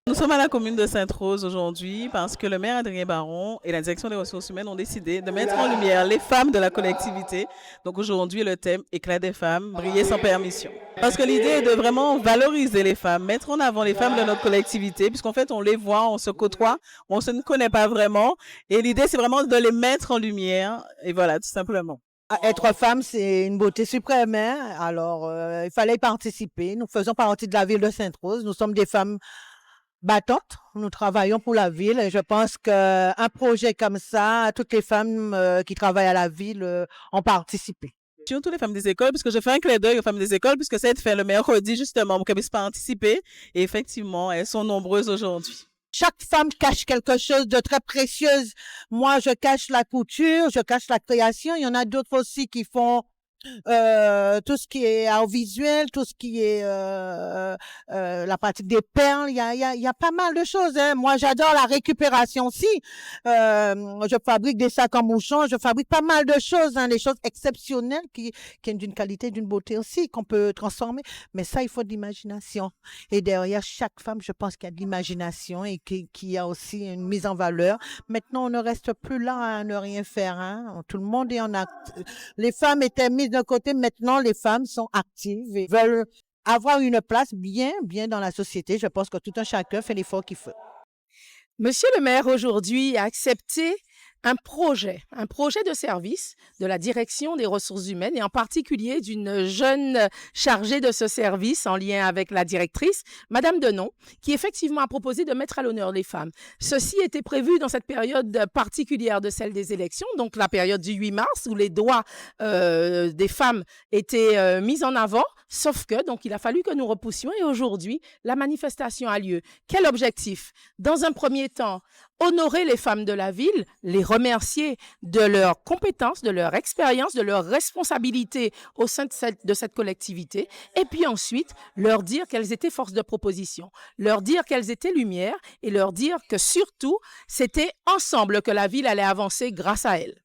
Nous sommes à la commune de Sainte-Rose aujourd'hui parce que le maire Adrien Baron et la direction des ressources humaines ont décidé de mettre en lumière les femmes de la collectivité. Donc aujourd'hui, le thème éclat des femmes, briller sans permission. Parce que l'idée est de vraiment valoriser les femmes, mettre en avant les femmes de notre collectivité, puisqu'en fait, on les voit, on se côtoie, on se ne connaît pas vraiment. Et l'idée, c'est vraiment de les mettre en lumière. Et voilà, tout simplement. Être femme, c'est une beauté suprême, hein. Alors, il fallait y participer. Nous faisons partie de la ville de Sainte-Rose. Nous sommes des femmes battantes. Nous travaillons pour la ville et je pense qu'un projet comme ça, toutes les femmes qui travaillent à la ville ont participé. Surtout les femmes des écoles, puisque je fais un clin d'œil aux femmes des écoles, puisque c'est fait le mercredi justement pour qu'elles puissent participer. Et effectivement, elles sont nombreuses aujourd'hui. Chaque femme cache quelque chose de très précieux. Moi, je cache la couture, je cache la création. Il y en a d'autres aussi qui font tout ce qui est art visuel, tout ce qui est la pratique des perles, il y a pas mal de choses, hein. Moi, j'adore la récupération aussi. Je fabrique des sacs en mouchon, je fabrique pas mal de choses, hein, des choses exceptionnelles qui sont d'une qualité, d'une beauté aussi, qu'on peut transformer. Mais ça, il faut de l'imagination. Et derrière chaque femme, je pense qu'il y a de l'imagination et qu'il y a aussi une mise en valeur. Maintenant, on ne reste plus là à ne rien faire, hein. Tout le monde est en acte. Les femmes étaient mises de côté, maintenant les femmes sont actives et veulent avoir une place bien dans la société. Je pense que tout un chacun fait l'effort qu'il faut. Monsieur le maire aujourd'hui a accepté un projet de service de la direction des ressources humaines et en particulier d'une jeune chargée de ce service en lien avec la directrice, Madame Denon, qui effectivement a proposé de mettre à l'honneur les femmes. Ceci était prévu dans cette période particulière de celle des élections, donc la période du 8 mars où les droits des femmes étaient mis en avant, sauf que donc il a fallu que nous repoussions et aujourd'hui la manifestation a lieu. Quel objectif? Dans un premier temps, honorer les femmes de la ville, les remercier de leurs compétences, de leur expérience, de leur responsabilité au sein de cette collectivité, et puis ensuite leur dire qu'elles étaient force de proposition, leur dire qu'elles étaient lumière et leur dire que surtout, c'était ensemble que la ville allait avancer grâce à elles.